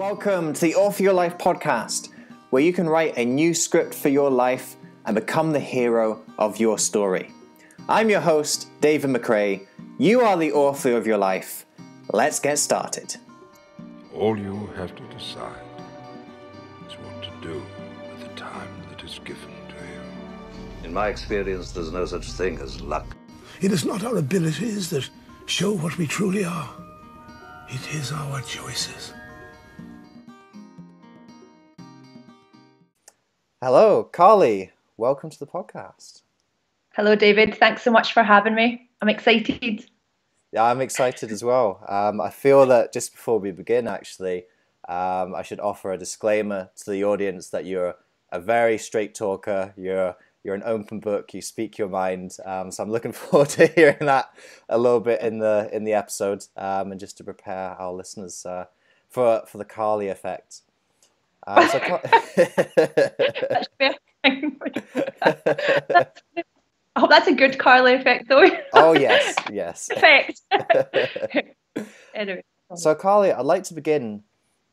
Welcome to the All for Your Life podcast, where you can write a new script for your life and become the hero of your story. I'm your host, David McRae. You are the author of your life. Let's get started. All you have to decide is what to do with the time that is given to you. In my experience, there's no such thing as luck. It is not our abilities that show what we truly are. It is our choices. Hello, Carly. Welcome to the podcast. Hello, David. Thanks so much for having me. I'm excited. Yeah, I'm excited as well. I feel that just before we begin, actually, I should offer a disclaimer to the audience that you're a very straight talker. You're an open book. You speak your mind. So I'm looking forward to hearing that a little bit in the episode, and just to prepare our listeners for the Carly effect. I hope that's a good Carly effect, though. Oh, yes. Perfect. Anyway. So, Carly, I'd like to begin.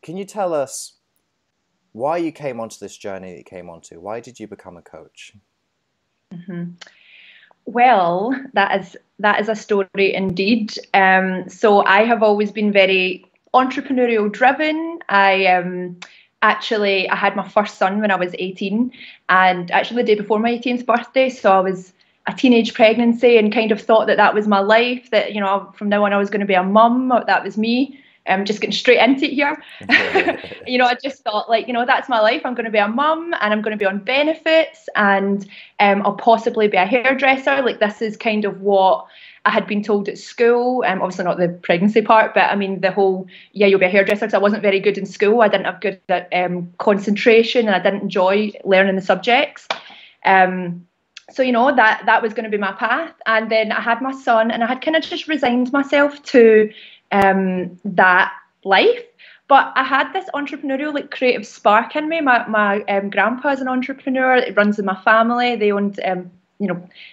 Can you tell us why you came onto this journey that you came onto? Why did you become a coach? Mm-hmm. Well, that is a story indeed. So I have always been very entrepreneurial driven. I had my first son when I was 18, and actually the day before my 18th birthday. So I was a teenage pregnancy and kind of thought that was my life, that, you know, from now on I was going to be a mum. That was me. I'm just getting straight into it here. I just thought, that's my life. I'm going to be a mum and I'm going to be on benefits, and I'll possibly be a hairdresser. This is kind of what I had been told at school. Obviously not the pregnancy part, but I mean the whole, you'll be a hairdresser, because I wasn't very good in school. I didn't have good concentration, and I didn't enjoy learning the subjects. So, that was going to be my path. And then I had my son, and I had kind of just resigned myself to that life. But I had this entrepreneurial, creative spark in me. My grandpa is an entrepreneur. It runs in my family. They owned,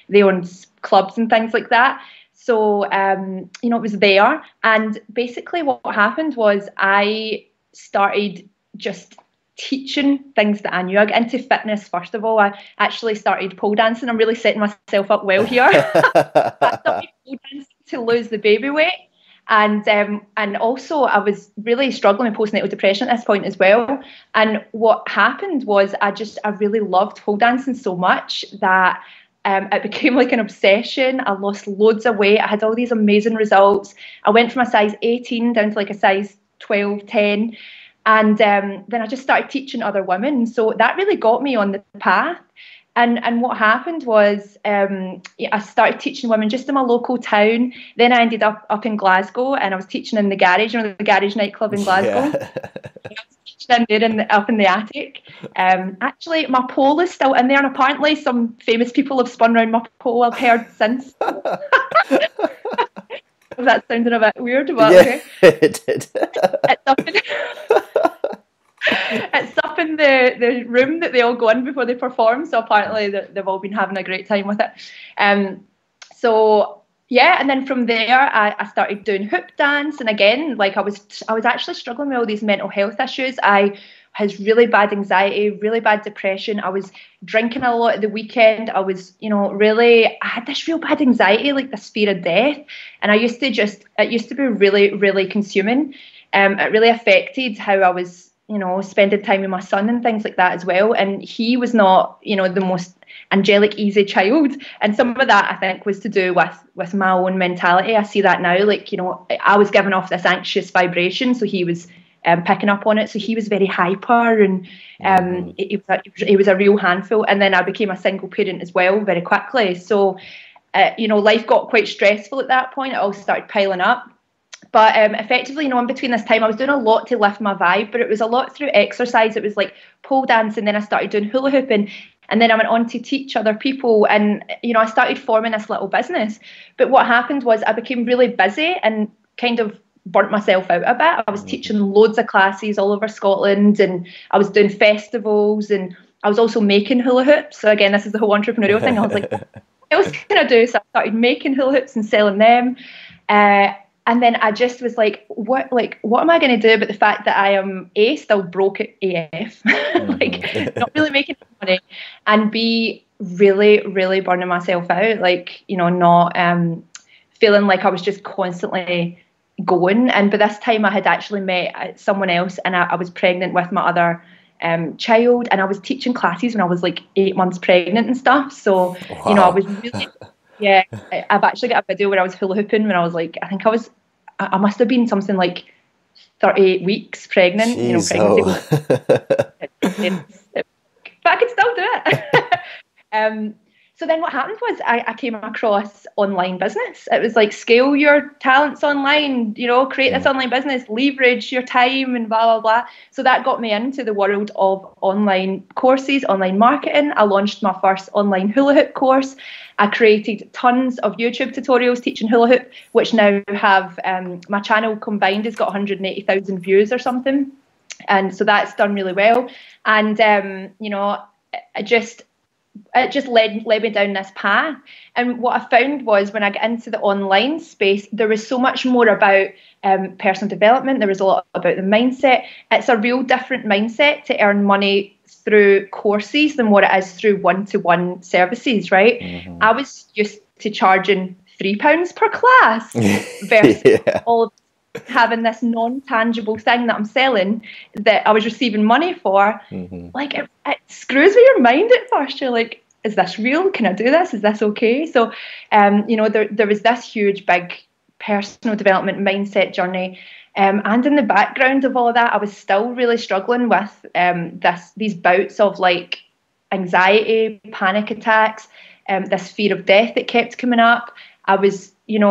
they owned clubs and things like that. So, it was there. And basically what happened was I started just teaching things that I knew. I got into fitness first of all. I actually started pole dancing. I'm really setting myself up well here. I started pole dancing to lose the baby weight. And also I was really struggling with postnatal depression at this point as well. And what happened was I really loved pole dancing so much that it became like an obsession. I lost loads of weight. I had all these amazing results. I went from a size 18 down to a size 12, 10. And then I just started teaching other women. So that really got me on the path. And what happened was I started teaching women just in my local town. Then I ended up in Glasgow, and I was teaching in the garage, the garage nightclub in Glasgow. Yeah. I was teaching in there up in the attic. Actually, my pole is still in there, and apparently some famous people have spun around my pole. I've heard since. That sounded a bit weird, but yeah, it did. It's up in the room that they all go in before they perform. So apparently they've all been having a great time with it. So yeah, and then from there I started doing hoop dance, and again, I was actually struggling with all these mental health issues. I had really bad anxiety, really bad depression. I was drinking a lot at the weekend. I was, I had this real bad anxiety, this fear of death. And it used to be really, really consuming. It really affected how I was, spending time with my son and things like that as well. And he was not, the most angelic, easy child. And some of that, I think, was to do with my own mentality. I see that now, I was giving off this anxious vibration. So he was picking up on it. So he was very hyper, and it was a real handful. And then I became a single parent as well very quickly. So, life got quite stressful at that point. It all started piling up. But effectively, in between this time, I was doing a lot to lift my vibe, but it was a lot through exercise. It was pole dancing, then I started doing hula hooping, and then I went on to teach other people. And, I started forming this little business. But what happened was I became really busy and kind of burnt myself out a bit. I was teaching loads of classes all over Scotland, and I was doing festivals, and I was also making hula hoops. So again, this is the whole entrepreneurial thing. I was like, what else can I do? So I started making hula hoops and selling them. And then I just was like, what am I going to do about the fact that I am A, still broke at AF, like not really making money, and B, really, really burning myself out, like, you know, not feeling like I was just constantly going. And by this time I had actually met someone else, and I was pregnant with my other child, and I was teaching classes when I was like 8 months pregnant and stuff. So, wow. You know, I was really... Yeah, I've actually got a video where I was hula hooping when I was like, I must have been something like 38 weeks pregnant. Jeez, you know, pregnancy. But I could still do it. So then what happened was I came across online business. It was like, scale your talents online, you know, create this online business, leverage your time and blah, blah, blah. So that got me into the world of online courses, online marketing. I launched my first online hula hoop course. I created tons of YouTube tutorials teaching hula hoop, which now have, my channel combined has got 180,000 views or something. And so that's done really well. And, you know, it just led me down this path. And what I found was, when I got into the online space, there was so much more about personal development. There was a lot about the mindset. It's a real different mindset to earn money through courses than what it is through one-to-one services, right? Mm-hmm. I was used to charging £3 per class versus all of having this non-tangible thing that I'm selling that I was receiving money for. Mm-hmm. Like it screws with your mind at first. You're like, is this real? Can I do this? Is this okay? So, you know, there was this huge, big personal development mindset journey. And in the background of all of that, I was still really struggling with these bouts of like anxiety, panic attacks, this fear of death that kept coming up. I was, I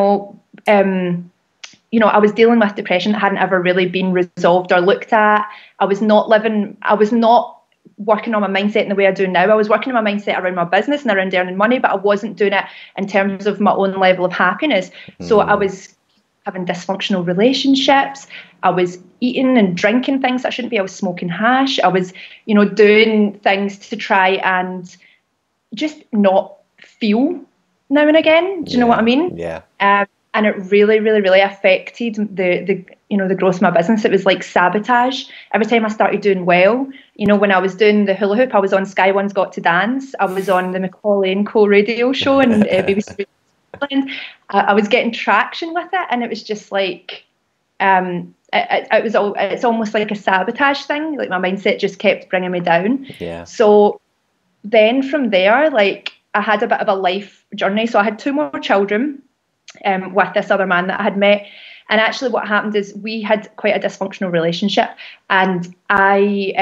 was dealing with depression that hadn't ever really been resolved or looked at. I was not working on my mindset in the way I do now. I was working on my mindset around my business and around earning money, but I wasn't doing it in terms of my own level of happiness. So I was having dysfunctional relationships. I was eating and drinking things I shouldn't be. I was smoking hash. I was, doing things to try and just not feel now and again. Do you know what I mean? Yeah. And it really, really, really affected the growth of my business. It was like sabotage. Every time I started doing well, when I was doing the hula hoop, I was on Sky One's Got to Dance. I was on the Macaulay & Co radio show and BBC. I was getting traction with it, and it was just like, it's almost like a sabotage thing. Like my mindset just kept bringing me down. Yeah. So then from there, like I had a bit of a life journey. So I had 2 more children. With this other man that I had met. And actually what happened is we had quite a dysfunctional relationship, and I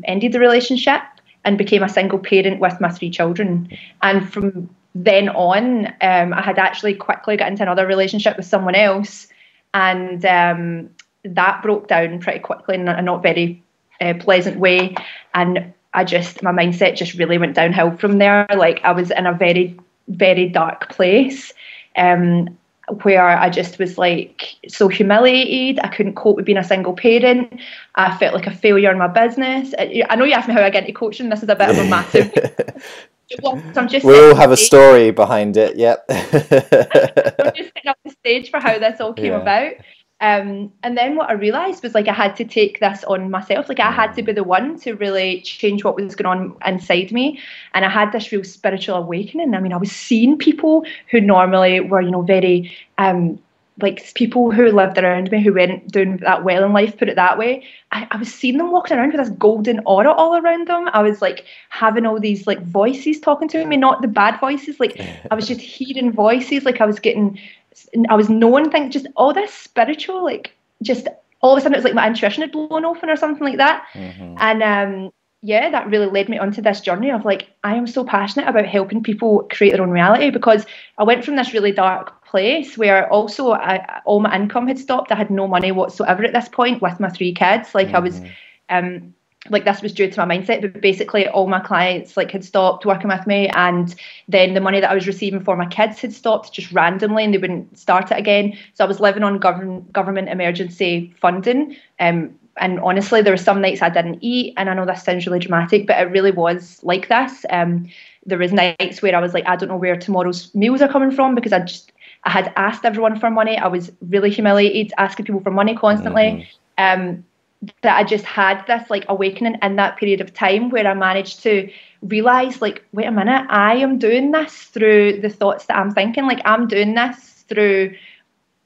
ended the relationship and became a single parent with my 3 children. And from then on, I had actually quickly got into another relationship with someone else, and that broke down pretty quickly in a not very pleasant way. And my mindset just really went downhill from there. Like I was in a very, very dark place. Where I just was like so humiliated. I couldn't cope with being a single parent. I felt like a failure in my business. I know you asked me how I get into coaching. This is a bit of a massive... We all have a story behind it, yep. I'm just setting up the stage for how this all came about. And then what I realised was like I had to take this on myself. Like I had to be the one to really change what was going on inside me. And I had this real spiritual awakening. I mean, I was seeing people who normally were, very like people who lived around me who weren't doing that well in life, put it that way. I was seeing them walking around with this golden aura all around them. I was like having all these like voices talking to me, not the bad voices. Like I was just hearing voices. Like I was knowing things, just all this spiritual, like just all of a sudden it was like my intuition had blown open or something like that. Mm-hmm. And that really led me onto this journey of like, I am so passionate about helping people create their own reality, because I went from this really dark place where also all my income had stopped. I had no money whatsoever at this point with my 3 kids. Like I was like this was due to my mindset, but basically all my clients like had stopped working with me, and then the money that I was receiving for my kids had stopped just randomly, and they wouldn't start it again. So I was living on government emergency funding, and honestly there were some nights I didn't eat, and I know this sounds really dramatic, but it really was like this. There was nights where I was like, I don't know where tomorrow's meals are coming from, because I had asked everyone for money. I was really humiliated, asking people for money constantly. That I just had this like awakening in that period of time where I managed to realize, like, wait a minute, I am doing this through the thoughts that I'm thinking. Like, I'm doing this through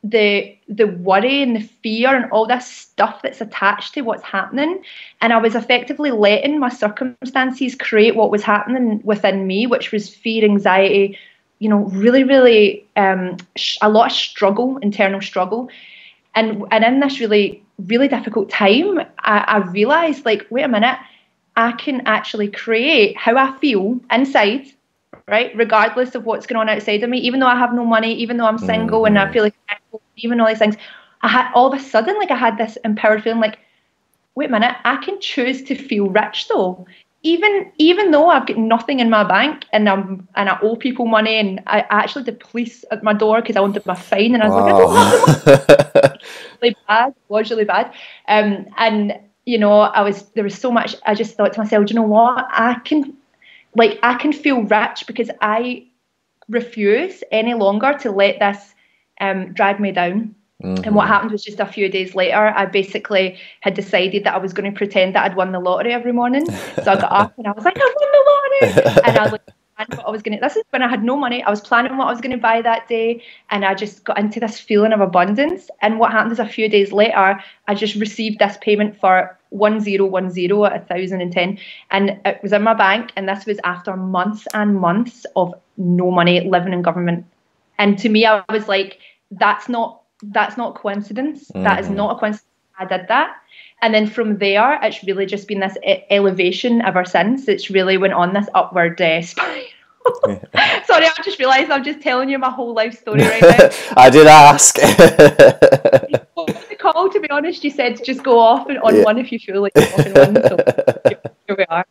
the worry and the fear and all this stuff that's attached to what's happening. And I was effectively letting my circumstances create what was happening within me, which was fear, anxiety, you know, really a lot of struggle, internal struggle. And in this really difficult time, I realized, like, wait a minute, I can actually create how I feel inside, right? Regardless of what's going on outside of me, even though I have no money, even though I'm single and I feel like, even all these things, I had all of a sudden, like, I had this empowered feeling like, wait a minute, I can choose to feel rich though. Even though I've got nothing in my bank and I owe people money, and I actually had the police at my door because I wanted my fine, and I was like, I don't have the money. It was really bad. And you know, there was so much. I just thought to myself, do you know what? I can feel rich because I refuse any longer to let this drag me down. And what happened was, just a few days later, I basically had decided that I was going to pretend that I'd won the lottery every morning. So I got up and I was like, I won the lottery. And I was like, what I was going to, this is when I had no money. I was planning what I was going to buy that day. And I just got into this feeling of abundance. And what happened is, a few days later, I just received this payment for 1010 at 1,010. And it was in my bank. And this was after months and months of no money, living in government. And to me, I was like, that's not coincidence. That is not a coincidence. I did that. And then from there, it's really just been this elevation ever since. It's really went on this upward spiral. Sorry, I just realised I'm just telling you my whole life story right now. I did ask. The call, to be honest, you said just go off and on one if you feel like you're off and one. So here we are.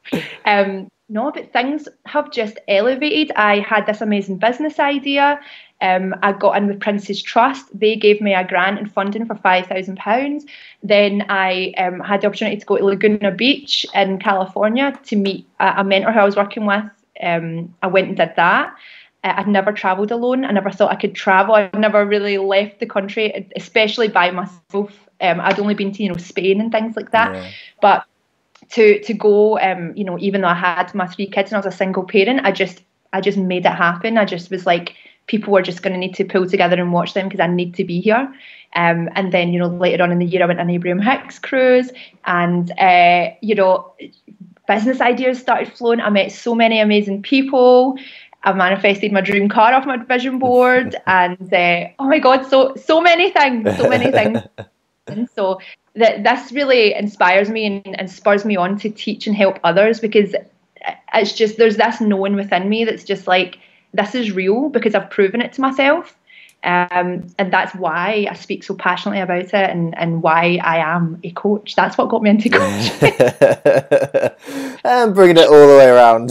No, but things have just elevated. I had this amazing business idea. I got in with Prince's Trust. They gave me a grant and funding for £5,000. Then I had the opportunity to go to Laguna Beach in California to meet a mentor who I was working with. I went and did that. I'd never travelled alone. I never thought I could travel. I'd never really left the country, especially by myself. I'd only been to, Spain and things like that. Yeah. But to go, even though I had my 3 kids and I was a single parent, I just made it happen. I just was like, people are just going to need to pull together and watch them because I need to be here. And then, later on in the year, I went on an Abraham Hicks cruise, and, business ideas started flowing. I met so many amazing people. I manifested my dream car off my vision board, and oh my God, so many things. And so this really inspires me and spurs me on to teach and help others, because it's just, there's this knowing within me that's just like, this is real because I've proven it to myself. And that's why I speak so passionately about it, and why I am a coach. That's what got me into coaching. And bringing it all the way around.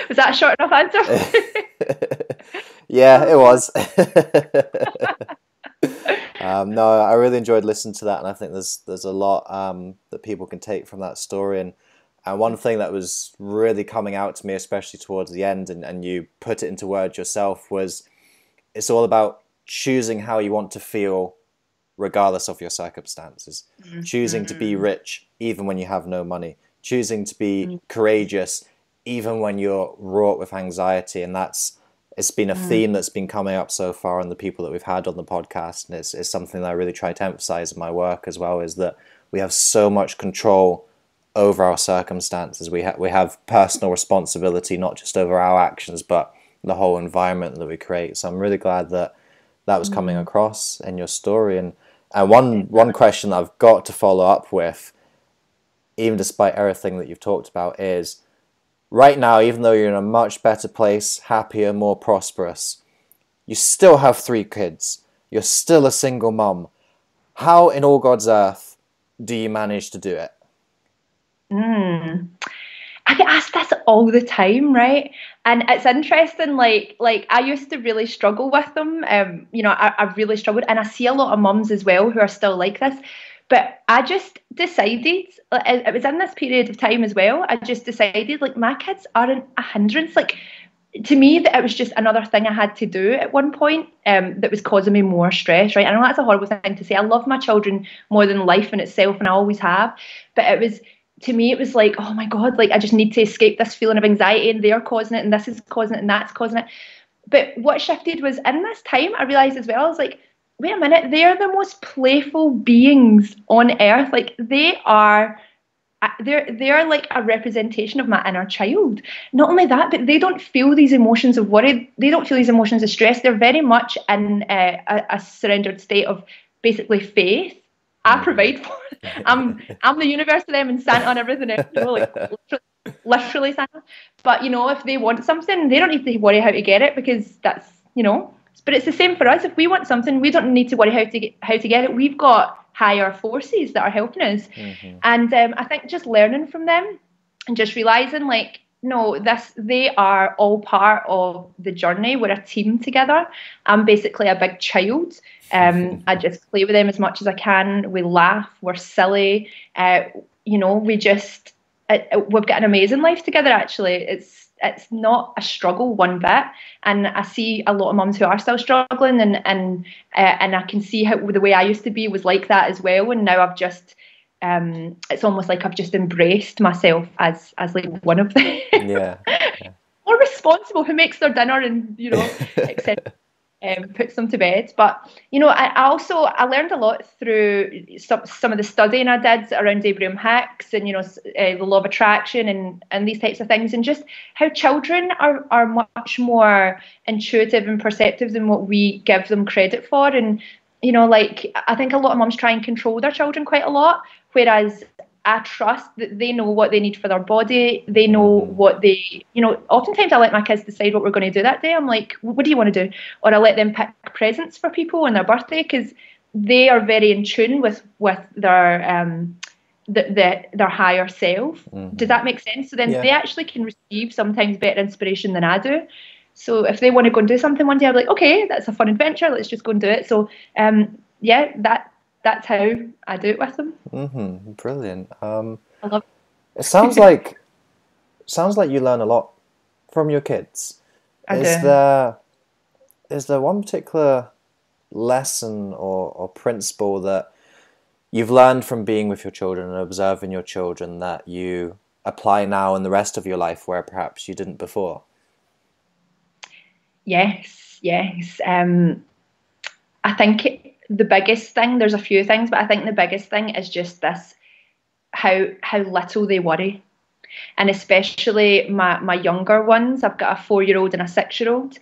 Was that a short enough answer? Yeah, it was. No, I really enjoyed listening to that, and I think there's a lot that people can take from that story. And one thing that was really coming out to me, especially towards the end, and you put it into words yourself, was it's all about choosing how you want to feel regardless of your circumstances. Mm-hmm. Choosing to be rich even when you have no money. Choosing to be courageous even when you're wrought with anxiety. And it's been a theme that's been coming up so far in the people that we've had on the podcast. And it's something that I really try to emphasize in my work as well, is that we have so much control over our circumstances. We have personal responsibility, not just over our actions, but the whole environment that we create. So I'm really glad that was coming across in your story. And one question that I've got to follow up with, even despite everything that you've talked about, is right now, even though you're in a much better place, happier, more prosperous, you still have 3 kids. You're still a single mum. How in all God's earth do you manage to do it? I get asked this all the time, right? And it's interesting, like I used to really struggle with them. I really struggled, and I see a lot of mums as well who are still like this. But I just decided, it was in this period of time as well, I just decided, like, my kids aren't a hindrance. Like, to me, that it was just another thing I had to do at one point, that was causing me more stress, right? I know that's a horrible thing to say. I love my children more than life in itself, and I always have. But it was, to me, it was like, oh my God, like I just need to escape this feeling of anxiety, and they're causing it, and this is causing it, and that's causing it. But what shifted was, in this time, I realised as well, I was like, wait a minute, they're the most playful beings on earth. Like they're like a representation of my inner child. Not only that, but they don't feel these emotions of worry. They don't feel these emotions of stress. They're very much in a surrendered state of basically faith. I provide for them. I'm the universe to them, and Santa and everything else. You know, like literally Santa. But if they want something, they don't need to worry how to get it, because that's But it's the same for us. If we want something, we don't need to worry how to get it. We've got higher forces that are helping us. And I think just learning from them and just realizing, like, no, they are all part of the journey. We're a team together. I'm basically a big child. I just play with them as much as I can. We laugh, we're silly. We've got an amazing life together. Actually, it's not a struggle one bit, and I see a lot of mums who are still struggling, and I can see how the way I used to be was like that as well, and now I've just it's almost like I've just embraced myself as like one of them. Yeah. More responsible, who makes their dinner and etc. Puts them to bed. But I learned a lot through some of the studying I did around Abraham Hicks and the law of attraction and these types of things, and just how children are much more intuitive and perceptive than what we give them credit for. And like, I think a lot of mums try and control their children quite a lot, whereas I trust that they know what they need for their body. They know what they, oftentimes I let my kids decide what we're going to do that day. I'm like, what do you want to do? Or I let them pick presents for people on their birthday, because they are very in tune with their their higher self. Does that make sense? So then they actually can receive sometimes better inspiration than I do. So if they want to go and do something one day, I'm like, okay, that's a fun adventure. Let's just go and do it. So that's how I do it with them. Brilliant. I love it. Sounds like you learn a lot from your kids. Is there one particular lesson or principle that you've learned from being with your children and observing your children that you apply now in the rest of your life where perhaps you didn't before? Yes. I think the biggest thing, there's a few things, but I think the biggest thing is just this, how little they worry. And especially my younger ones, I've got a 4-year-old and a 6-year-old,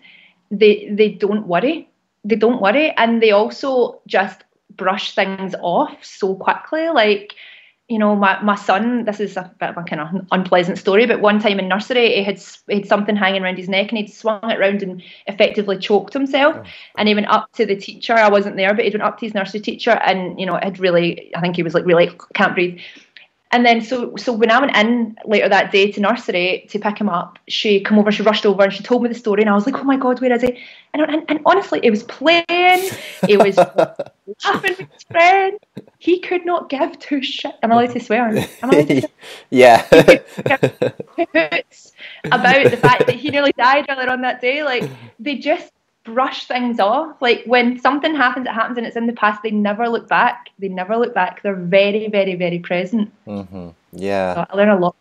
they don't worry. They don't worry. And they also just brush things off so quickly. Like, my son, this is a bit of a kind of unpleasant story, but one time in nursery, he had something hanging around his neck, and he'd swung it around and effectively choked himself. And he went up to the teacher. I wasn't there, but he went up to his nursery teacher, and had really, I think he was like, really can't breathe. And then so when I went in later that day to nursery to pick him up, she rushed over and she told me the story, and I was like, oh my God, where is he? And honestly, it was playing. It was laughing with his friend. He could not give two shit. Am I allowed to swear? Am I allowed to swear? Yeah. About the fact that he nearly died earlier on that day. Like, they just brush things off. Like, when something happens, it happens, and it's in the past. They never look back. They're very, very, very present. Yeah. So I learn a lot.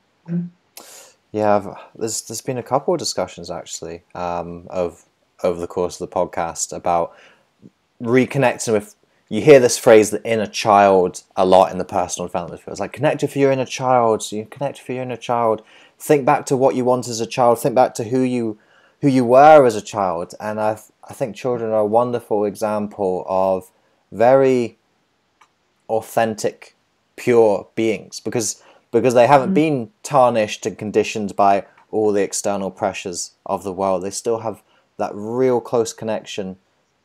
Yeah, there's been a couple of discussions actually over the course of the podcast about reconnecting with. You hear this phrase, the inner child, a lot in the personal development field. It's like, connect with your inner child. So you connect with your inner child. Think back to what you want as a child. Think back to who you were as a child. And I think children are a wonderful example of very authentic, pure beings, because they haven't been tarnished and conditioned by all the external pressures of the world. They still have that real close connection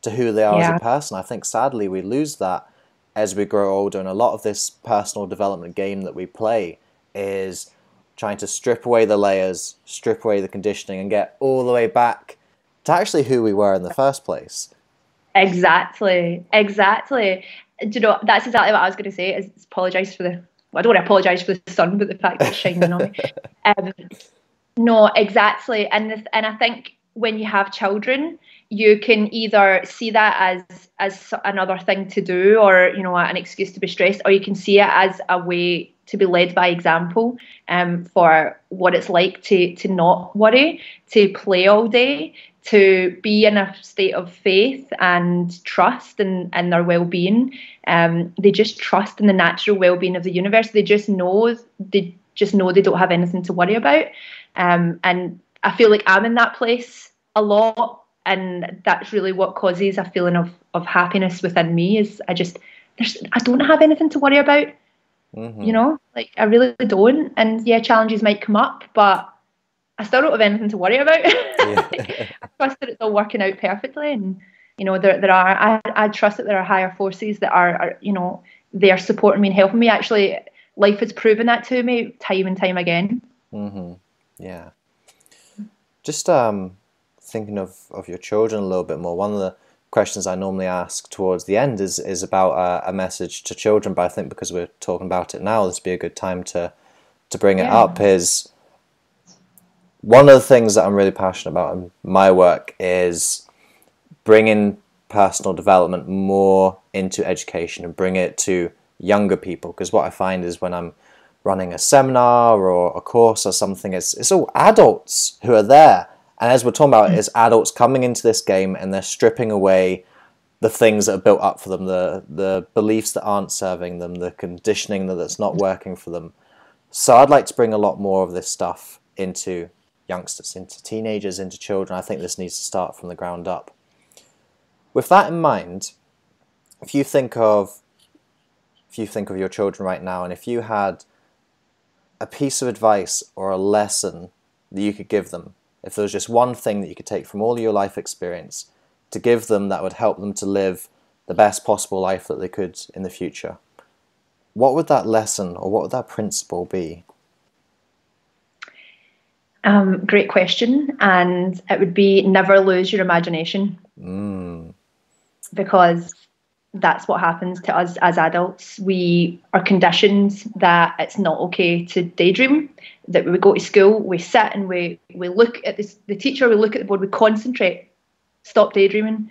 to who they are as a person. I think sadly we lose that as we grow older, and a lot of this personal development game that we play is trying to strip away the layers, strip away the conditioning, and get all the way back to actually who we were in the first place. Exactly. Do you know, that's exactly what I was going to say, is apologise for the... Well, I don't want to apologise for the sun, but the fact that it's shining on me. No, exactly. And I think when you have children, you can either see that as another thing to do, or an excuse to be stressed, or you can see it as a way to be led by example, for what it's like to not worry, to play all day, to be in a state of faith and trust in their well-being. They just trust in the natural well-being of the universe. They just know they don't have anything to worry about. And I feel like I'm in that place a lot, and that's really what causes a feeling of happiness within me. Is I don't have anything to worry about. Like I really don't. And yeah, challenges might come up, but I still don't have anything to worry about. I trust that it's all working out perfectly, and I trust that there are higher forces that are they are supporting me and helping me. Actually, life has proven that to me time and time again. Yeah. Just thinking of your children a little bit more. One of the questions I normally ask towards the end is about a message to children, but I think because we're talking about it now, this would be a good time to bring it up. Is one of the things that I'm really passionate about in my work is bringing personal development more into education and bring it to younger people, because what I find is when I'm running a seminar or a course or something, it's all adults who are there. And as we're talking about, it's adults coming into this game and they're stripping away the things that are built up for them, the beliefs that aren't serving them, the conditioning that's not working for them. So I'd like to bring a lot more of this stuff into youngsters, into teenagers, into children. I think this needs to start from the ground up. With that in mind, if you think of your children right now, and if you had a piece of advice or a lesson that you could give them, if there was just one thing that you could take from all of your life experience to give them that would help them to live the best possible life that they could in the future, what would that lesson or what would that principle be? Great question. And it would be never lose your imagination. Because that's what happens to us as adults. We are conditioned that it's not okay to daydream, that we go to school, we sit and we look at the teacher, we look at the board, we concentrate, stop daydreaming.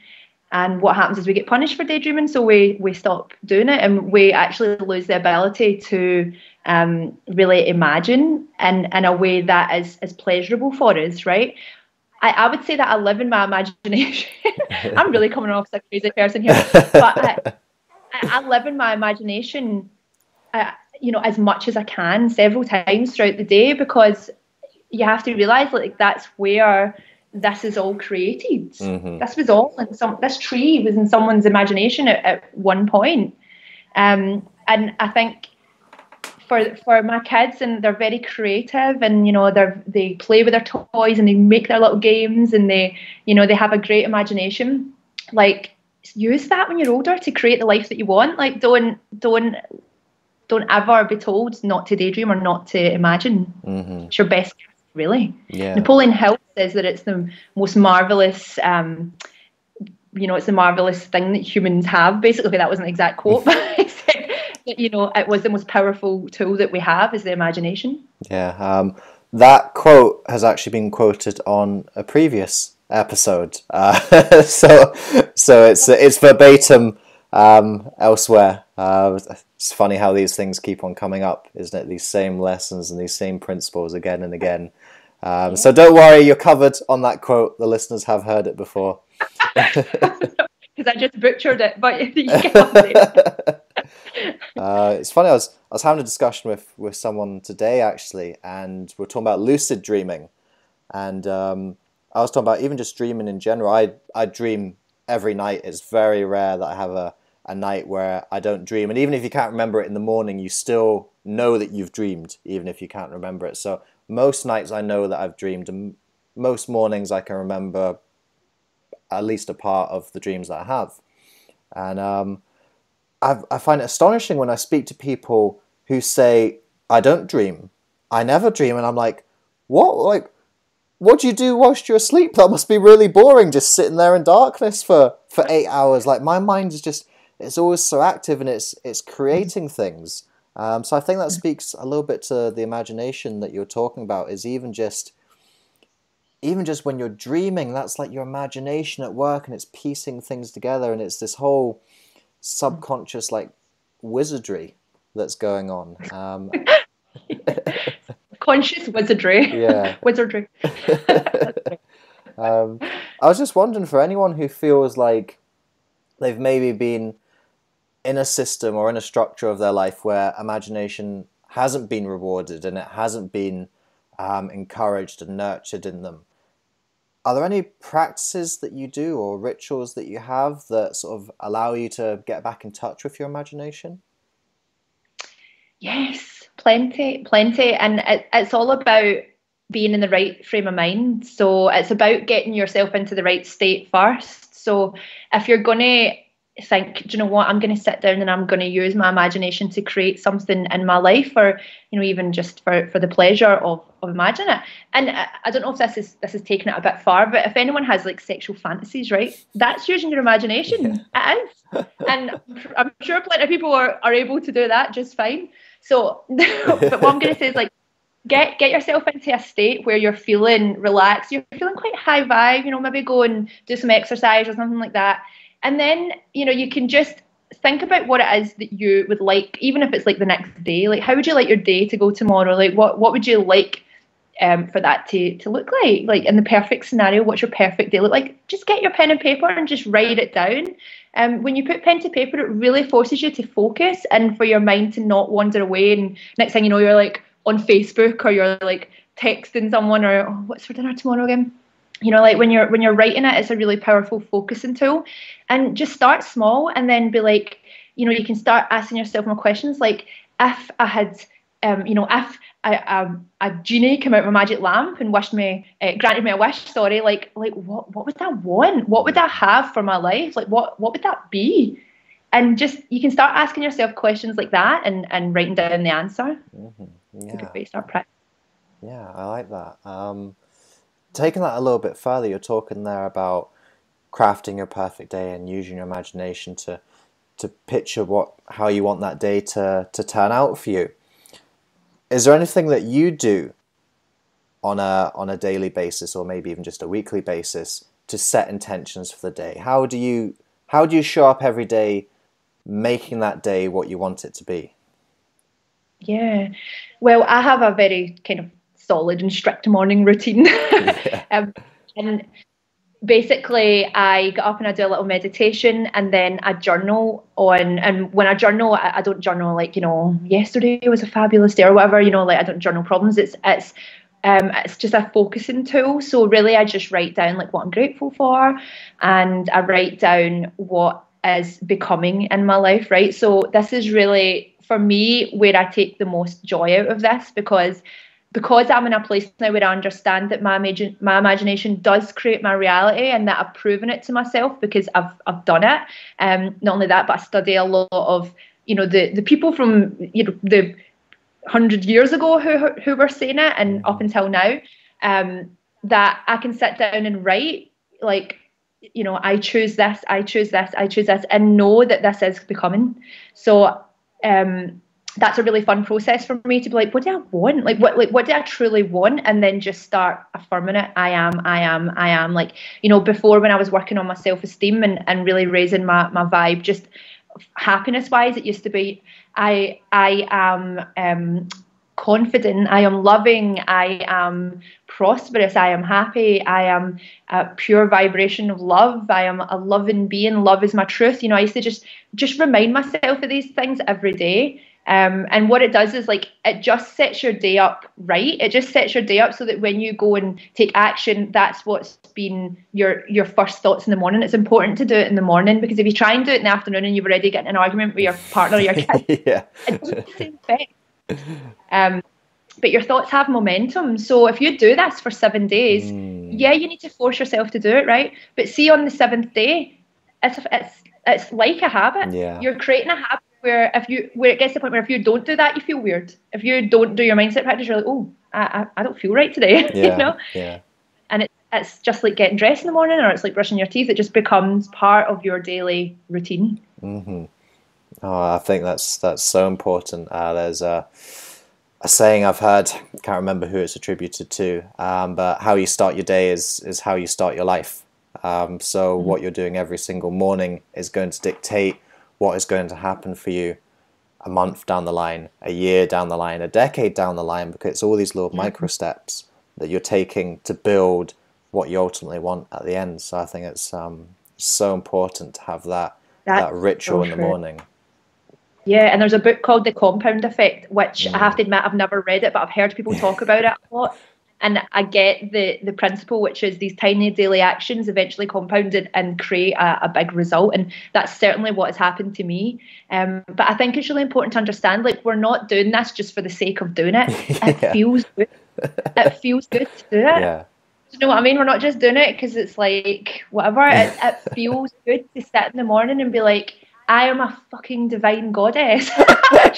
And what happens is we get punished for daydreaming, so we stop doing it, and we actually lose the ability to really imagine in a way that is pleasurable for us, right? I would say that I live in my imagination. I'm really coming off as a crazy person here, but I live in my imagination, as much as I can, several times throughout the day, because you have to realise like that's where this is all created. This was all this tree was in someone's imagination at one point, and I think for my kids, and they're very creative, and they play with their toys and they make their little games, and they have a great imagination. Like, use that when you're older to create the life that you want. Like, don't ever be told not to daydream or not to imagine. It's your best gift, really. Napoleon Hill says that it's the most marvelous it's a marvelous thing that humans have. Basically, that wasn't an exact quote, but I said that, it was the most powerful tool that we have is the imagination. That quote has actually been quoted on a previous episode, so it's verbatim elsewhere. It's funny how these things keep on coming up, isn't it? These same lessons and these same principles again and again. So don't worry, you're covered on that quote. The listeners have heard it before. Because I just butchered it, but you get on it. It's funny, I was having a discussion with someone today actually, and we're talking about lucid dreaming, and I was talking about even just dreaming in general. I dream every night. It's very rare that I have a night where I don't dream, and even if you can't remember it in the morning, you still know that you've dreamed, even if you can't remember it. So most nights I know that I've dreamed, and most mornings I can remember at least a part of the dreams that I have. And I find it astonishing when I speak to people who say, I don't dream, I never dream, and I'm like, what? Like, what do you do whilst you're asleep? That must be really boring, just sitting there in darkness for 8 hours. Like, my mind is just, it's always so active, and it's creating things. So I think that speaks a little bit to the imagination that you're talking about, is even just even just when you're dreaming, that's like your imagination at work, and it's piecing things together, and it's this whole subconscious like wizardry that's going on. Conscious wizardry. Yeah. Wizardry. I was just wondering, for anyone who feels like they've maybe been in a system or in a structure of their life where imagination hasn't been rewarded and it hasn't been encouraged and nurtured in them, are there any practices that you do or rituals that you have that sort of allow you to get back in touch with your imagination? Yes, plenty. And it's all about being in the right frame of mind. So it's about getting yourself into the right state first. So if you're going to think, do you know what, I'm going to sit down and I'm going to use my imagination to create something in my life, or even just for the pleasure of imagining it. And I don't know if this is taking it a bit far, but if anyone has like sexual fantasies, right, that's using your imagination. Yeah. It is. And I'm sure plenty of people are able to do that just fine. So but what I'm going to say is, like, get yourself into a state where you're feeling relaxed, you're feeling quite high vibe, maybe go and do some exercise or something like that. And then, you can just think about what it is that you would like, even if it's like the next day. Like, how would you like your day to go tomorrow? Like, what would you like for that to look like? Like, in the perfect scenario, what's your perfect day look like? Just get your pen and paper and just write it down. When you put pen to paper, it really forces you to focus and for your mind to not wander away. And next thing you know, you're like on Facebook, or you're like texting someone, or what's for dinner tomorrow again? Like when you're writing it, it's a really powerful focusing tool. And just start small, and then be like, you can start asking yourself more questions, like, if I had, if a genie came out of a magic lamp and granted me a wish, like what would I want? What would I have for my life? Like, what would that be? And just, you can start asking yourself questions like that, and writing down the answer. Mm-hmm. Yeah. It's a good way to start practicing. Yeah, I like that. Taking that a little bit further, you're talking there about crafting your perfect day and using your imagination to picture how you want that day to turn out for you. Is there anything that you do on a daily basis, or maybe even just a weekly basis, to set intentions for the day? How do you show up every day making that day what you want it to be? Yeah, well, I have a very kind of solid and strict morning routine. Yeah. And basically, I get up and I do a little meditation, and then I journal and when I journal, I don't journal like, yesterday was a fabulous day or whatever, like, I don't journal problems. It's just a focusing tool. So really, I just write down like what I'm grateful for, and I write down what is becoming in my life, right? So this is really, for me, where I take the most joy out of this, because I'm in a place now where I understand that my imagination does create my reality, and that I've proven it to myself because I've done it. Not only that, but I study a lot of the people from the 100 years ago who were saying it, and up until now, that I can sit down and write like, I choose this, I choose this, I choose this, and know that this is becoming. So that's a really fun process for me, to be like, what do I want? Like, what do I truly want? And then just start affirming it. I am. Like, before, when I was working on my self-esteem and really raising my vibe, just happiness-wise, it used to be, I am confident, I am loving, I am prosperous, I am happy, I am a pure vibration of love, I am a loving being, love is my truth. I used to just remind myself of these things every day. And what it does is, like, it just sets your day up right. It just sets your day up so that when you go and take action, that's what's been your first thoughts in the morning. It's important to do it in the morning, because if you try and do it in the afternoon and you've already got an argument with your partner or your kid, yeah, it doesn't have the same effect. But your thoughts have momentum. So if you do this for 7 days, yeah, you need to force yourself to do it, right? But see, on the 7th day, it's like a habit. Yeah. You're creating a habit where it gets to the point where if you don't do that, you feel weird. If you don't do your mindset practice, you're like, oh, I don't feel right today. Yeah. Yeah. And it's just like getting dressed in the morning, or it's like brushing your teeth. It just becomes part of your daily routine. Mm-hmm. Oh, I think that's so important. There's a saying I've heard, can't remember who it's attributed to, but how you start your day is how you start your life. So what you're doing every single morning is going to dictate what is going to happen for you a month down the line, a year down the line, a decade down the line, because it's all these little micro steps that you're taking to build what you ultimately want at the end. So I think it's so important to have that ritual in the morning. Yeah, and there's a book called The Compound Effect, which I have to admit I've never read it, but I've heard people talk about it a lot. And I get the principle, which is these tiny daily actions eventually compounded and create a big result. And that's certainly what has happened to me. But I think it's really important to understand, like, we're not doing this just for the sake of doing it. It feels good. It feels good to do it. Yeah. You know what I mean? We're not just doing it because it's like, whatever. It feels good to sit in the morning and be like, I am a fucking divine goddess. Why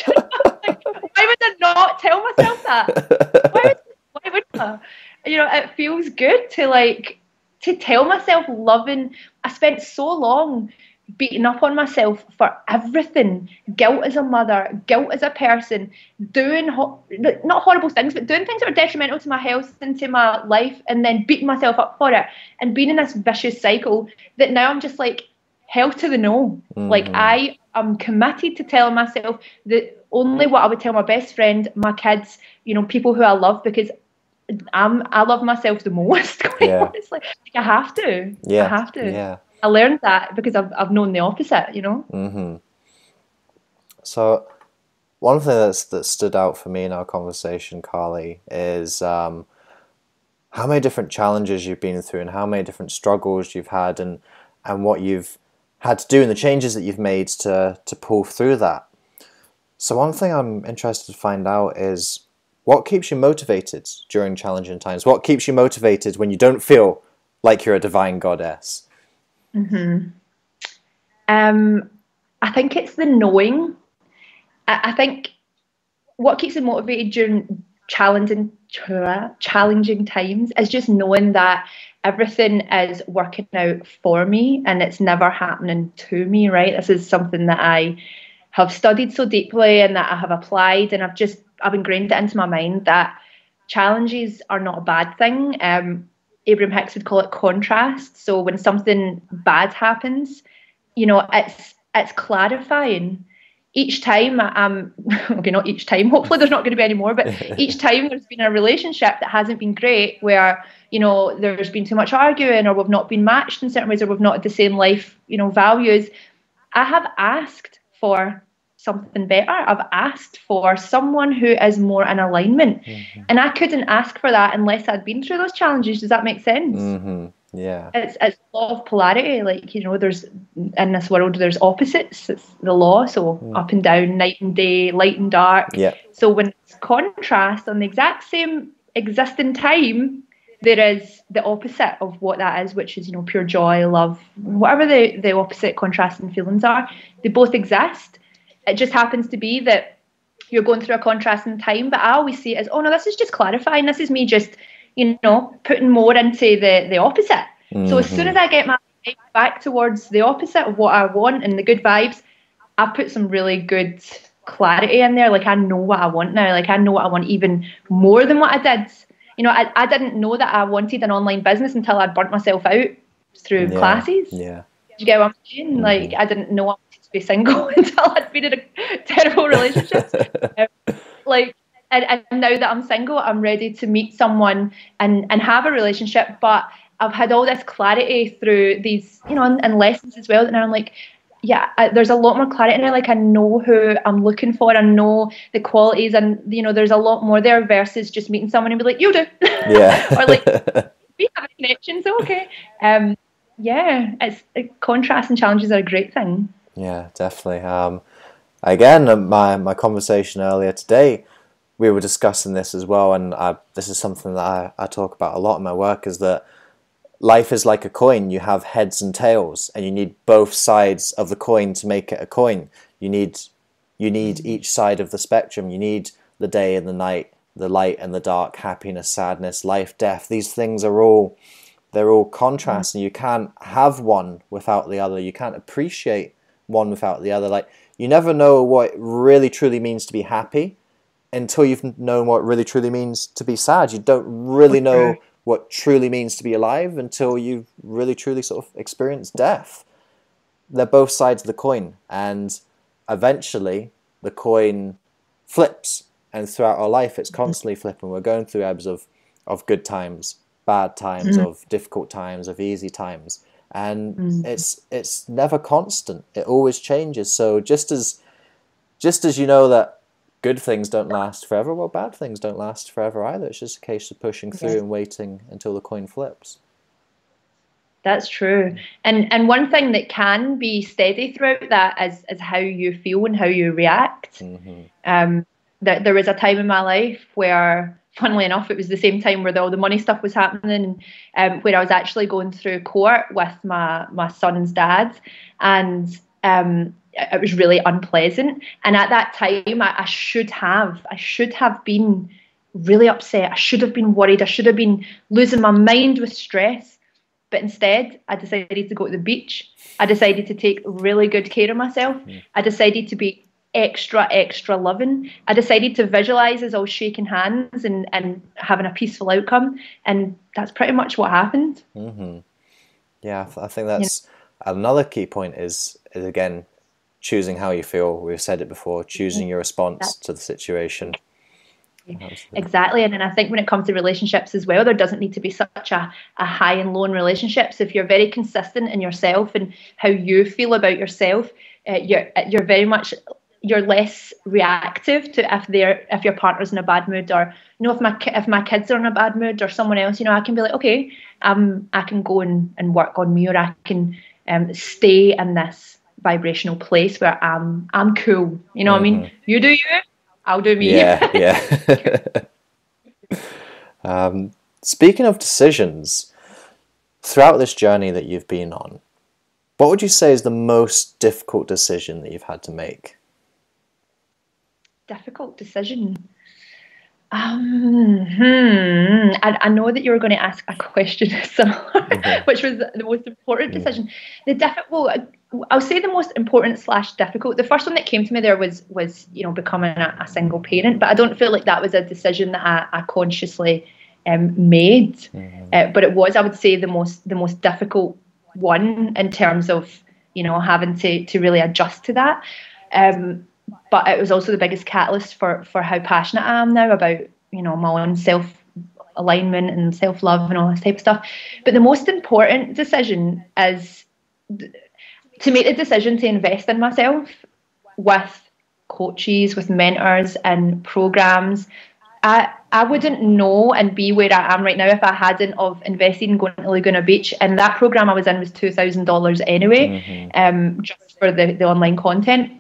would I not tell myself that? Why would I? You know, it feels good to tell myself loving. I spent so long beating up on myself for everything. Guilt as a mother, guilt as a person, doing not horrible things, but doing things that were detrimental to my health and to my life, and then beating myself up for it and being in this vicious cycle that now I'm just like, hell to the no. Like, I am committed to telling myself that only what I would tell my best friend, my kids, you know, people who I love, because I love myself the most, quite honestly. Like, I have to. I have to. Yeah. I learned that because I've known the opposite, you know? So one thing that stood out for me in our conversation, Carly, is how many different challenges you've been through and how many different struggles you've had, and what you've had to do and the changes that you've made to pull through that. So one thing I'm interested to find out is, what keeps you motivated during challenging times? What keeps you motivated when you don't feel like you're a divine goddess? I think it's the knowing. I think what keeps me motivated during challenging times is just knowing that everything is working out for me and it's never happening to me, right? This is something that I have studied so deeply and that I have applied, and I've ingrained it into my mind that challenges are not a bad thing. Abraham Hicks would call it contrast. So when something bad happens, you know, it's clarifying. Each time okay, not each time, hopefully there's not going to be any more, but each time there's been a relationship that hasn't been great, where, you know, there's been too much arguing, or we've not been matched in certain ways, or we've not had the same life, you know, values, I have asked for something better. I've asked for someone who is more in alignment. And I couldn't ask for that unless I'd been through those challenges. Does that make sense? Yeah. It's law of polarity. Like, you know, there's, in this world, there's opposites. It's the law. So up and down, night and day, light and dark. Yeah. So when it's contrast on the exact same existing time, there is the opposite of what that is, which is, you know, pure joy, love, whatever the opposite contrasting feelings are. They both exist. It just happens to be that you're going through a contrasting time, but I always see it as, oh no, this is just clarifying. This is me just, you know, putting more into the opposite. So as soon as I get my life back towards the opposite of what I want and the good vibes, I've put some really good clarity in there. Like, I know what I want now. Like, I know what I want even more than what I did. You know, I didn't know that I wanted an online business until I'd burnt myself out through classes. Yeah. Do you get what I'm saying? Like, I didn't know I wanted to be single until I'd been in a terrible relationship. And now that I'm single, I'm ready to meet someone and have a relationship. But I've had all this clarity through these, you know, and lessons as well. And I'm like, there's a lot more clarity now. Like, I know who I'm looking for. I know the qualities, and, you know, there's a lot more there versus just meeting someone and be like, you do. Yeah. Or like, we have a connection, so okay. It's contrast and challenges are a great thing. Yeah, definitely. Again, my conversation earlier today, we were discussing this as well, and this is something that I talk about a lot in my work, is that life is like a coin. You have heads and tails, and you need both sides of the coin to make it a coin. You need each side of the spectrum. You need the day and the night, the light and the dark, happiness, sadness, life, death. These things are all contrasts, and you can't have one without the other. You can't appreciate one without the other. Like, you never know what it really truly means to be happy until you've known what it really truly means to be sad. You don't really know what truly means to be alive until you've really truly sort of experienced death. They're both sides of the coin, and eventually the coin flips, and throughout our life it's constantly flipping. We're going through ebbs of good times, bad times, of difficult times, of easy times, and it's never constant. It always changes. So just as you know that good things don't last forever, well, bad things don't last forever either. It's just a case of pushing through and waiting until the coin flips. That's true. And one thing that can be steady throughout that is how you feel and how you react. There was a time in my life where, funnily enough, it was the same time where all the money stuff was happening, where I was actually going through court with my son's dad, and it was really unpleasant. And at that time, I should have been really upset. I should have been worried. I should have been losing my mind with stress. But instead, I decided to go to the beach. I decided to take really good care of myself. I decided to be extra loving. I decided to visualize us all shaking hands and having a peaceful outcome. And that's pretty much what happened. Yeah, I think that's another key point is again, choosing how you feel. We've said it before, choosing your response to the situation. Exactly. And then I think when it comes to relationships as well, there doesn't need to be such a high and low in relationships. If you're very consistent in yourself and how you feel about yourself, you're less reactive to if your partner's in a bad mood, or if my kids are in a bad mood, or someone else, I can be like, okay, I can go and work on me, or I can stay in this vibrational place where I'm cool. You know what I mean? You do you, I'll do me. Yeah. Speaking of decisions, throughout this journey that you've been on, what would you say is the most difficult decision that you've had to make? Difficult decision. I know that you were going to ask a question similar, which was the most important decision. I'll say the most important / difficult. The first one that came to me there was becoming a single parent, but I don't feel like that was a decision that I consciously made. But it was, I would say, the most difficult one in terms of having to really adjust to that. But it was also the biggest catalyst for how passionate I am now about my own self-alignment and self-love and all this type of stuff. But the most important decision is to make the decision to invest in myself with coaches, with mentors and programs. I wouldn't know and be where I am right now if I hadn't of invested in going to Laguna Beach. And that program I was in was $2,000 anyway, just for the online content.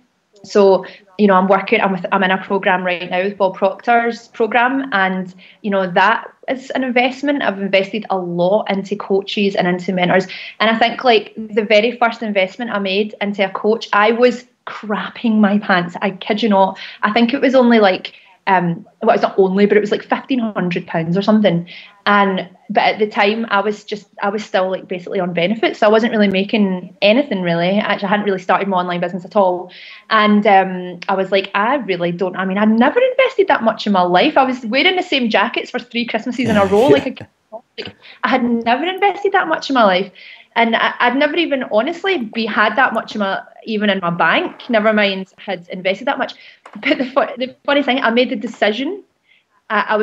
So, I'm in a program right now with Bob Proctor's program, and that is an investment. I've invested a lot into coaches and into mentors, and I think like the very first investment I made into a coach, I was crapping my pants. I kid you not. I think it was only like it's not only, but it was like £1,500 or something. But at the time, I was still like basically on benefits, so I wasn't really making anything really. Actually, I hadn't really started my online business at all, and I was like, I really don't. I mean, I never invested that much in my life. I was wearing the same jackets for 3 Christmases in a row. Like I had never invested that much in my life. And I'd never even honestly had that much even in my bank, never mind had invested that much. But the funny thing, I made the decision. I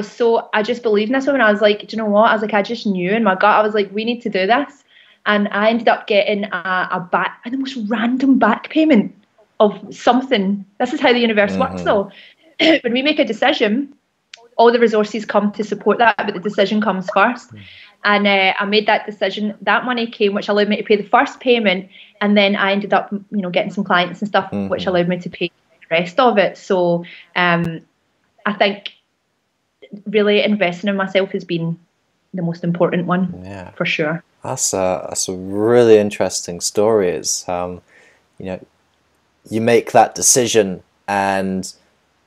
just believed in this woman. I was like, do you know what? I was like, I just knew in my gut. I was like, we need to do this. And I ended up getting the most random back payment of something. This is how the universe works though. When we make a decision, all the resources come to support that, but the decision comes first. And I made that decision. That money came, which allowed me to pay the first payment, and then I ended up, getting some clients and stuff, which allowed me to pay the rest of it. So I think really investing in myself has been the most important one, for sure. That's a really interesting story. It's you make that decision, and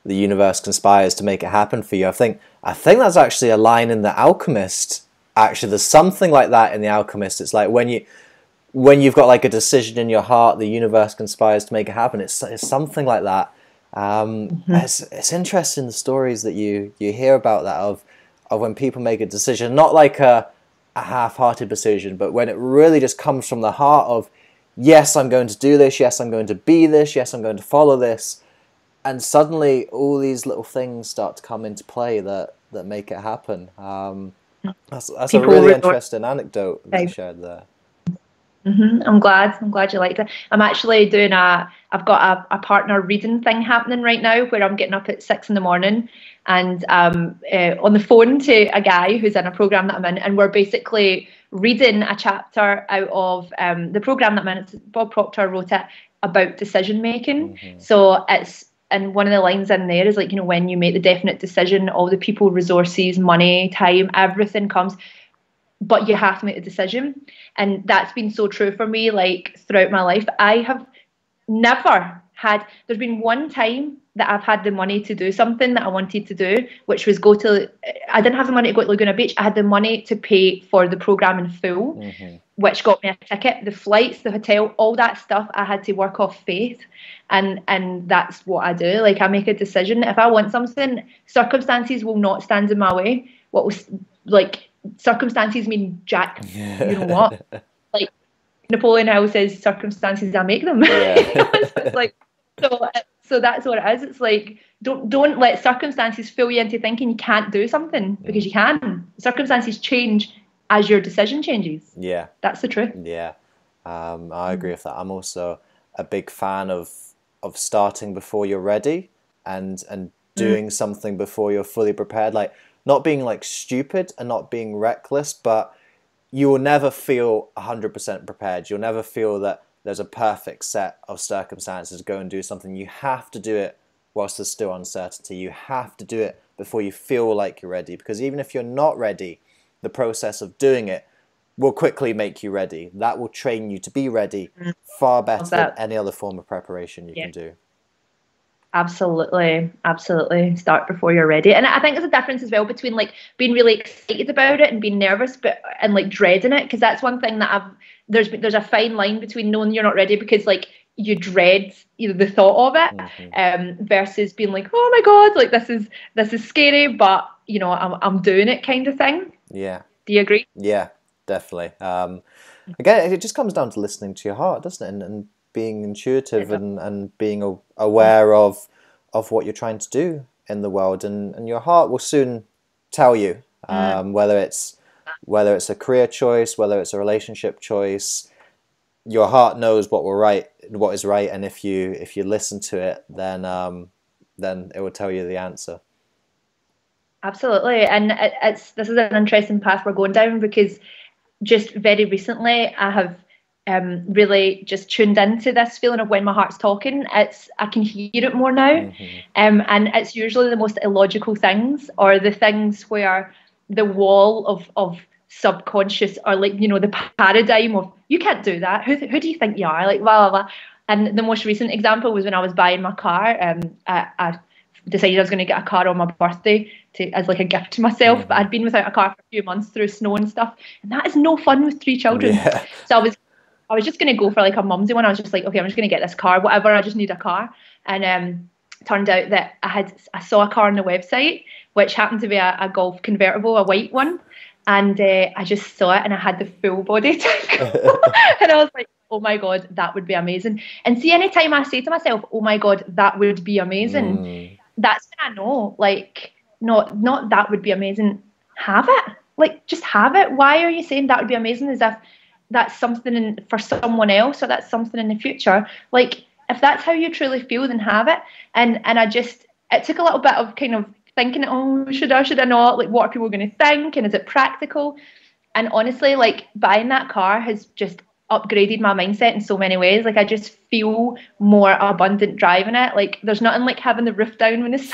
the universe conspires to make it happen for you. I think that's actually a line in The Alchemist. Actually, there's something like that in The Alchemist. It's like when you've got like a decision in your heart, the universe conspires to make it happen. It's something like that. It's interesting the stories that you hear about that of when people make a decision, not like a half-hearted decision, but when it really just comes from the heart of, yes, I'm going to do this, yes, I'm going to be this, yes, I'm going to follow this, and suddenly all these little things start to come into play that make it happen. That's a really interesting anecdote that you shared there. I'm glad you liked it. I'm actually doing I've got a partner reading thing happening right now where I'm getting up at 6 a.m. and on the phone to a guy who's in a program that I'm in, and we're basically reading a chapter out of the program that I'm in. Bob Proctor wrote it about decision making. So and one of the lines in there is like, you know, when you make the definite decision, all the people, resources, money, time, everything comes. But you have to make a decision. And that's been so true for me, like, throughout my life. I have never had, there's been one time that I've had the money to do something that I wanted to do, which was I didn't have the money to go to Laguna Beach. I had the money to pay for the program in full, which got me a ticket, the flights, the hotel, all that stuff. I had to work off faith. And that's what I do. Like, I make a decision. If I want something, circumstances will not stand in my way. Circumstances mean jack, you know what? Like Napoleon Hill says, circumstances, I make them. Yeah. It's like, so that's what it is. It's like, don't let circumstances fool you into thinking you can't do something, because you can. Circumstances change as your decision changes. Yeah, that's the truth. Yeah, I agree with that. I'm also a big fan of starting before you're ready and doing something before you're fully prepared. Like, not being like stupid and not being reckless, but you will never feel 100% prepared. You'll never feel that there's a perfect set of circumstances to go and do something. You have to do it whilst there's still uncertainty. You have to do it before you feel like you're ready, because even if you're not ready, the process of doing it will quickly make you ready. That will train you to be ready far better than any other form of preparation you can do. Absolutely. Start before you're ready. And I think there's a difference as well between like being really excited about it and being nervous, and like dreading it, because that's one thing that there's a fine line between knowing you're not ready because like you dread the thought of it, versus being like, oh my God, like this is scary, but you know, I'm doing it kind of thing. Yeah. Do you agree? Yeah, definitely. Again, it just comes down to listening to your heart, doesn't it? And being intuitive and being aware of what you're trying to do in the world, and your heart will soon tell you whether it's a career choice, whether it's a relationship choice. Your heart knows what is right, and if you listen to it, then it will tell you the answer. Absolutely, and this is an interesting path we're going down, because just very recently I have really just tuned into this feeling of when my heart's talking. I can hear it more now, and it's usually the most illogical things, or the things where the wall of subconscious, or like, you know, the paradigm of you can't do that. Who do you think you are? Like blah blah blah. And the most recent example was when I was buying my car. I decided I was going to get a car on my birthday as like a gift to myself, but I'd been without a car for a few months through snow and stuff, and that is no fun with 3 children. Yeah. So I was just going to go for like a mumsy one. I was just like, okay, I'm just going to get this car, whatever. I just need a car. And turned out that I saw a car on the website, which happened to be a Golf convertible, a white one. And I just saw it, and I had the full body type. And I was like, oh my God, that would be amazing. And see, anytime I say to myself, oh my God, that would be amazing, that's when I know, like, not that would be amazing. Have it. Like, just have it. Why are you saying that would be amazing as if that's something for someone else, or that's something in the future? Like, if that's how you truly feel, then have it. And it took a little bit of kind of thinking, oh, should I not? Like, what are people going to think? And is it practical? And honestly, like, buying that car has just upgraded my mindset in so many ways. Like, I just feel more abundant driving it. Like, there's nothing like having the roof down when it's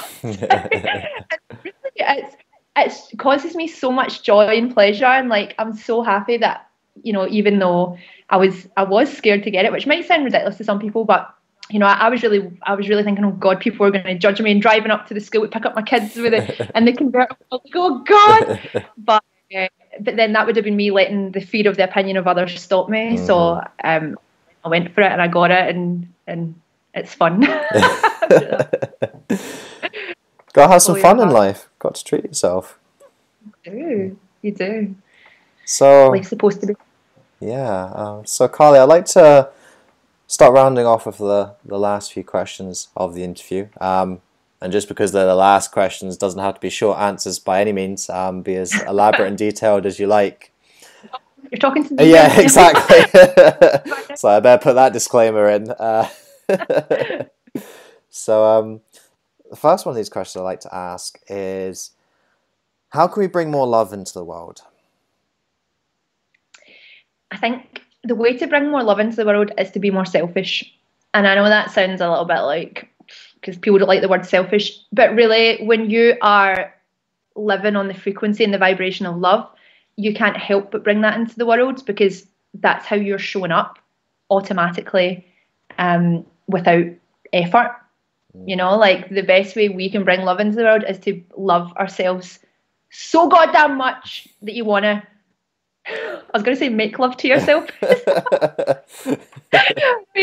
it causes me so much joy and pleasure, and like, I'm so happy that, you know, even though I was scared to get it, which might sound ridiculous to some people, but you know, I was really thinking, oh God, people are going to judge me, and driving up to the school to pick up my kids with it and they convertible, like, oh God. But then that would have been me letting the fear of the opinion of others stop me. So I went for it, and I got it, and it's fun. Gotta have some fun in yeah. life. Got to treat yourself. You do. So Life's supposed to be. yeah. So Carly, I'd like to start rounding off with the last few questions of the interview. And just because they're the last questions doesn't have to be short answers by any means. Be as elaborate and detailed as you like. You're talking to me. Yeah, exactly. So I better put that disclaimer in. So the first one of these questions I like to ask is, how can we bring more love into the world? I think the way to bring more love into the world is to be more selfish. And I know that sounds a little bit like, because people don't like the word selfish, but really when you are living on the frequency and the vibration of love, you can't help but bring that into the world, because that's how you're showing up automatically, without effort. You know, like the best way we can bring love into the world is to love ourselves so goddamn much that you want to, I was going to say make love to yourself. You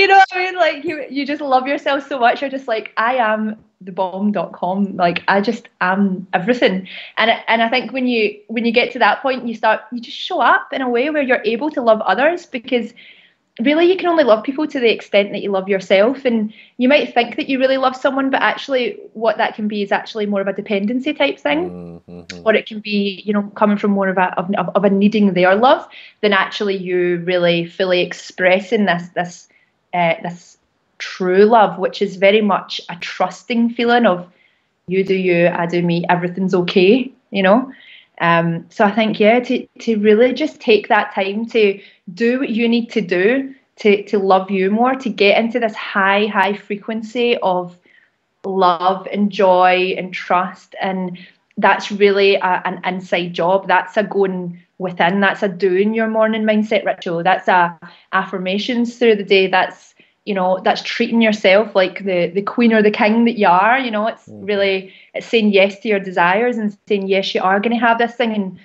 know what I mean? Like you just love yourself so much. You're just like, I am thebomb.com. Like I just am everything. And I think when you get to that point, you just show up in a way where you're able to love others, because really you can only love people to the extent that you love yourself. And you might think that you really love someone, but actually what that can be is actually more of a dependency type thing. Or it can be, you know, coming from more of a needing their love than actually you really fully expressing this true love, which is very much a trusting feeling of you do you, I do me, everything's okay, you know. So I think, yeah, to really just take that time to do what you need to do to love you more, to get into this high frequency of love and joy and trust. And that's really an inside job. That's a going within. That's a doing your morning mindset ritual. That's a affirmations through the day. That's, you know, that's treating yourself like the queen or the king that you are. You know, it's really, it's saying yes to your desires and saying, yes, you are going to have this thing, and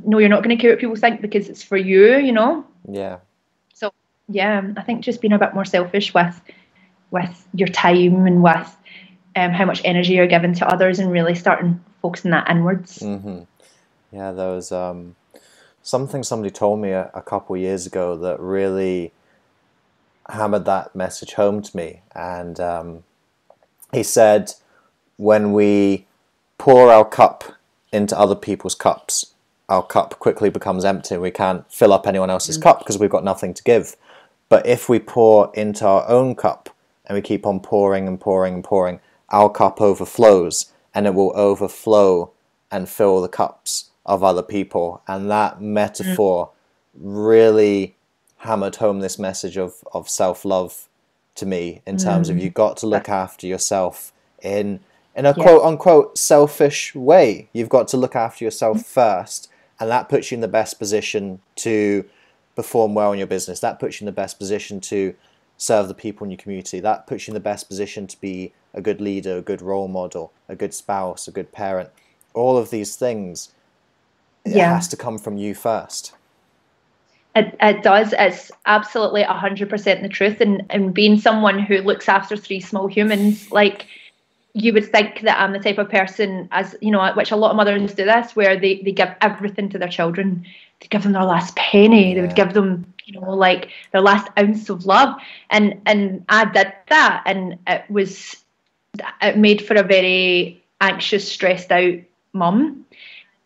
no, you're not going to care what people think because it's for you, you know? Yeah. So, yeah, I think just being a bit more selfish with your time and with how much energy you're giving to others, and really starting focusing that inwards. Yeah, there was something somebody told me a couple of years ago that really hammered that message home to me. And he said, when we pour our cup into other people's cups, our cup quickly becomes empty. We can't fill up anyone else's cup because we've got nothing to give. But if we pour into our own cup and we keep on pouring and pouring and pouring, our cup overflows, and it will overflow and fill the cups of other people. And that metaphor really hammered home this message of self-love to me, in terms of you've got to look after yourself in a quote unquote selfish way. You've got to look after yourself first, and that puts you in the best position to perform well in your business. That puts you in the best position to serve the people in your community. That puts you in the best position to be a good leader, a good role model, a good spouse, a good parent. All of these things, it has to come from you first. It does. It's absolutely 100% the truth. And being someone who looks after 3 small humans, like, you would think that I'm the type of person, as you know, which a lot of mothers do this, where they give everything to their children. They give them their last penny. They would give them, you know, like their last ounce of love. And I did that, and it made for a very anxious, stressed out mum.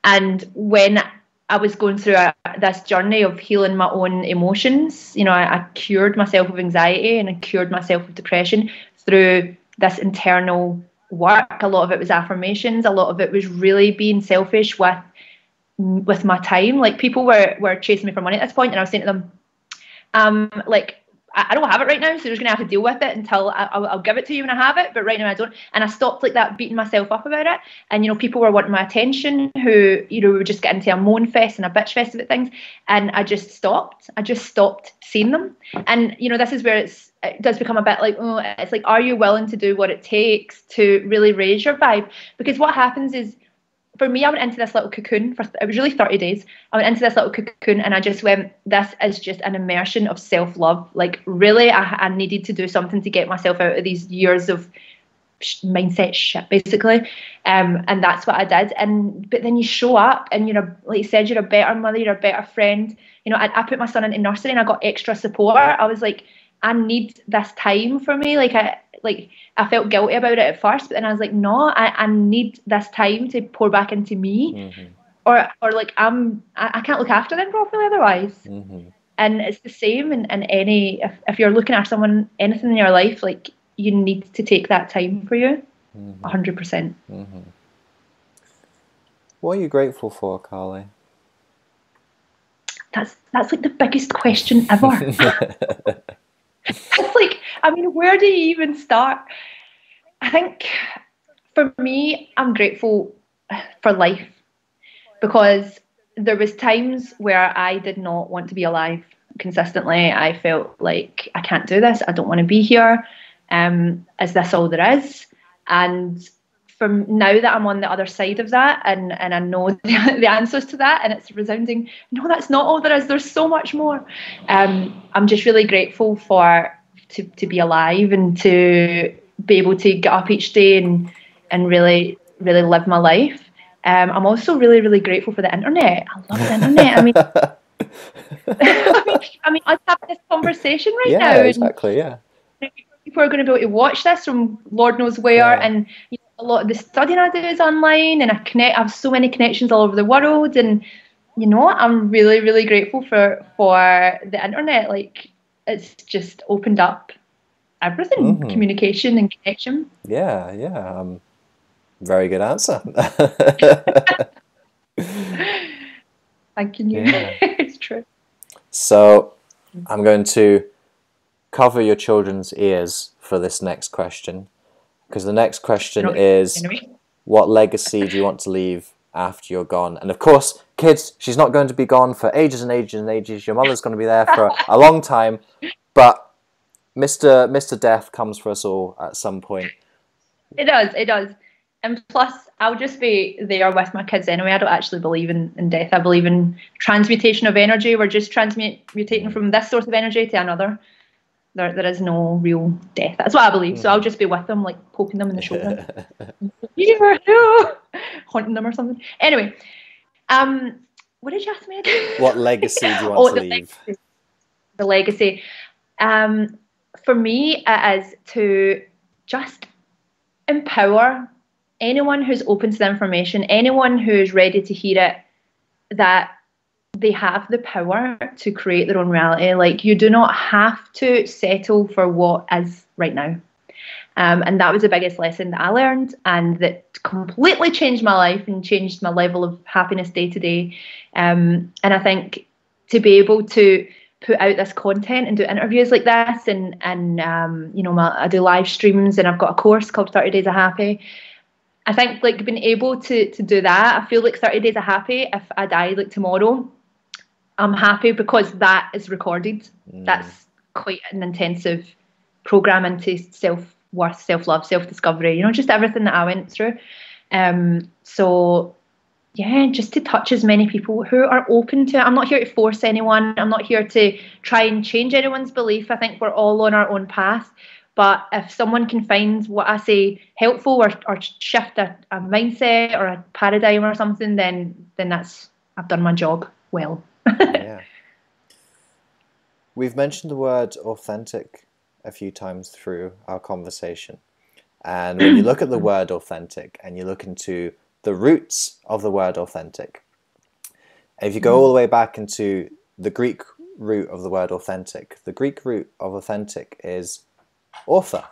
And when I was going through this journey of healing my own emotions, you know, I cured myself of anxiety and I cured myself of depression through this internal work. A lot of it was affirmations. A lot of it was really being selfish with my time. Like, people were chasing me for money at this point, and I was saying to them, like, I don't have it right now, so you're just going to have to deal with it until I'll give it to you when I have it, but right now I don't. And I stopped like that, beating myself up about it. And, you know, people were wanting my attention who, you know, would just get into a moan fest and a bitch fest about things. And I just stopped. Seeing them. And, you know, this is where it does become a bit like, oh, it's like, are you willing to do what it takes to really raise your vibe? Because what happens is, for me, I went into this little cocoon it was really 30 days. I went into this little cocoon and I just went, this is just an immersion of self-love. Like, really, I needed to do something to get myself out of these years of mindset shit, basically. And that's what I did. But then you show up and like you said, you're a better mother, you're a better friend. I put my son into nursery and I got extra support. I was like, I need this time for me. I felt guilty about it at first, but then I was like, no, I need this time to pour back into me. Mm-hmm. Or like I can't look after them properly otherwise. Mm-hmm. And it's the same in any, if you're looking after someone, anything in your life, like, you need to take that time for you. 100%. Mm-hmm. What are you grateful for, Carly? That's like the biggest question ever. It's like, I mean, where do you even start? I think for me, I'm grateful for life, because there was times where I did not want to be alive consistently. I felt like, I can't do this. I don't want to be here. Is this all there is? And from now that I'm on the other side of that, and I know the answers to that, and it's resounding, no, that's not all there is. There's so much more. I'm just really grateful to be alive and to be able to get up each day and really, really live my life. I'm also really, really grateful for the internet. I love the internet. I mean, I'm having this conversation right now. Yeah, exactly. Yeah. People are going to be able to watch this from Lord knows where, and a lot of the studying I do is online, and I have so many connections all over the world, and I'm really, really grateful for the internet. Like, it's just opened up everything, communication and connection. Yeah. Very good answer. Thank you. Yeah. It's true. So I'm going to cover your children's ears for this next question, because the next question is, what legacy do you want to leave after you're gone? And of course, kids, she's not going to be gone for ages and ages and ages. Your mother's going to be there for a long time, but Mr. Death comes for us all at some point. It does. And plus, I'll just be there with my kids anyway. I don't actually believe in death. I believe in transmutation of energy. We're just transmutating from this source of energy to another. There is no real death. That's what I believe. So I'll just be with them, like poking them in the shoulder. Haunting them or something. Anyway, what did you ask me again? What legacy do you want to leave? The legacy. For me, it is to just empower anyone who's open to the information, anyone who's ready to hear it, that they have the power to create their own reality. Like, you do not have to settle for what is right now. And that was the biggest lesson that I learned, and that completely changed my life and changed my level of happiness day to day. And I think to be able to put out this content and do interviews like this, and I do live streams, and I've got a course called 30 Days of Happy. I think, like, being able to do that, I feel like 30 Days of Happy, if I die like tomorrow, I'm happy because that is recorded. That's quite an intensive program into self-worth, self-love, self-discovery, just everything that I went through. So yeah, just to touch as many people who are open to it. I'm not here to force anyone. I'm not here to try and change anyone's belief. I think we're all on our own path. But if someone can find what I say helpful, or shift a mindset or a paradigm or something, then I've done my job well. Yeah. We've mentioned the word authentic a few times through our conversation. And when you look at the word authentic and you look into the roots of the word authentic, if you go all the way back into the Greek root of the word authentic, the Greek root of authentic is author.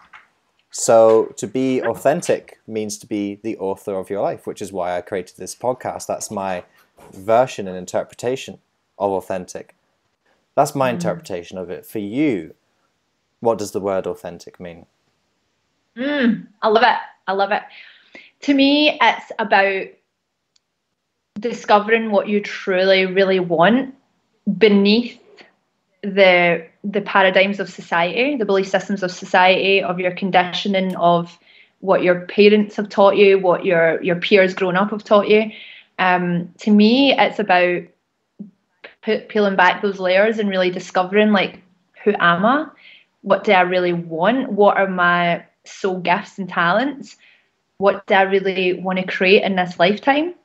So to be authentic means to be the author of your life, which is why I created this podcast. That's my version and interpretation of authentic. That's my interpretation of it. For you, what does the word authentic mean? I love it. To me, it's about discovering what you truly, really want beneath the paradigms of society, the belief systems of society, of your conditioning, of what your parents have taught you, what your peers growing up have taught you. To me, it's about peeling back those layers and really discovering, like, who am I? What do I really want? What are my soul gifts and talents? What do I really want to create in this lifetime?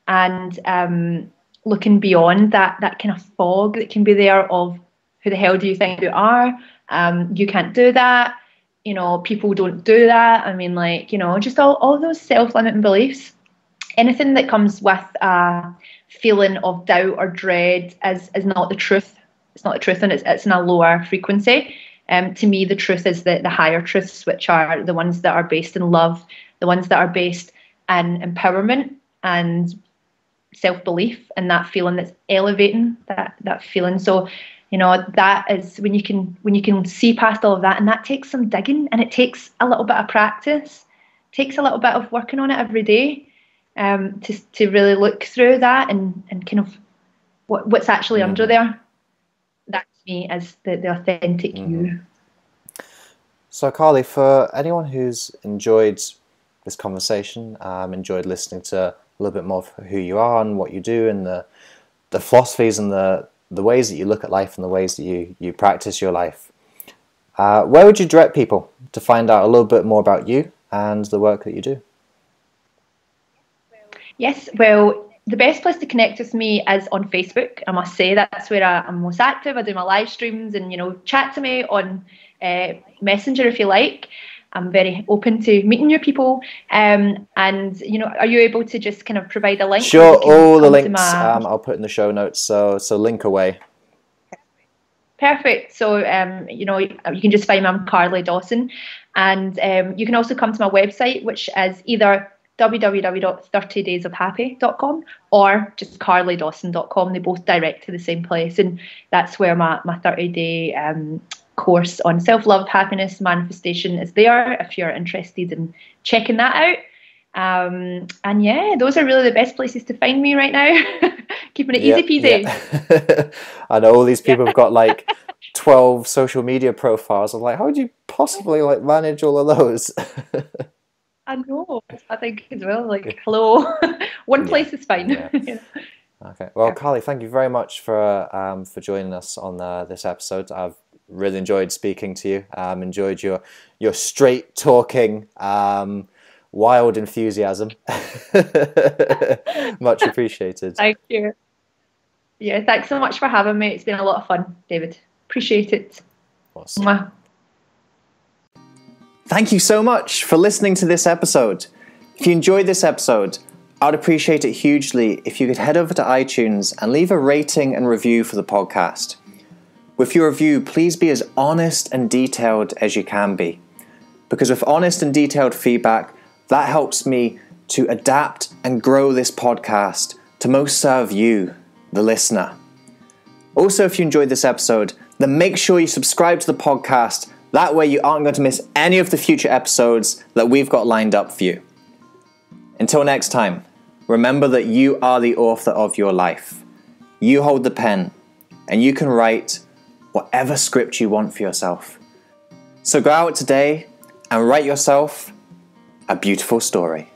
And looking beyond that kind of fog that can be there of who the hell do you think you are? You can't do that. You know, people don't do that. I mean, like, you know, just all those self-limiting beliefs. Anything that comes with a feeling of doubt or dread is not the truth. It's not the truth, and it's in a lower frequency. To me, the truth is the higher truths, which are the ones that are based in love, the ones that are based in empowerment and self-belief, and that feeling that's elevating that feeling. So, you know, that is when you can see past all of that, and that takes some digging, and it takes a little bit of practice, it takes a little bit of working on it every day, to really look through that and kind of what's actually under there. That to me is the authentic you. So Carly, for anyone who's enjoyed this conversation, enjoyed listening to a little bit more of who you are and what you do, and the philosophies and the ways that you look at life and the ways that you practice your life, where would you direct people to find out a little bit more about you and the work that you do? Yes, well, the best place to connect with me is on Facebook. I must say that's where I'm most active. I do my live streams, and, you know, chat to me on Messenger if you like. I'm very open to meeting new people. And, you know, are you able to just kind of provide a link? Sure, all the links I'll put in the show notes, so link away. Perfect. So, you know, you can just find me. I'm Carly Dawson. And you can also come to my website, which is either www.30daysofhappy.com or just carlydawson.com. They both direct to the same place, and that's where my 30-day course on self-love, happiness, manifestation is there if you're interested in checking that out. And yeah, those are really the best places to find me right now. Keeping it easy peasy. Yeah. I know all these people have got like 12 social media profiles. I'm like, how would you possibly like manage all of those? I know. I think as well, like, hello, one place is fine. Yeah. You know? Okay. Well, Carly, thank you very much for joining us on this episode. I've really enjoyed speaking to you. Enjoyed your straight talking, wild enthusiasm. Much appreciated. Thank you. Yeah, thanks so much for having me. It's been a lot of fun, David. Appreciate it. Awesome. Mwah. Thank you so much for listening to this episode. If you enjoyed this episode, I'd appreciate it hugely if you could head over to iTunes and leave a rating and review for the podcast. With your review, please be as honest and detailed as you can be, because with honest and detailed feedback, that helps me to adapt and grow this podcast to most serve you, the listener. Also, if you enjoyed this episode, then make sure you subscribe to the podcast. That way you aren't going to miss any of the future episodes that we've got lined up for you. Until next time, remember that you are the author of your life. You hold the pen, and you can write whatever script you want for yourself. So go out today and write yourself a beautiful story.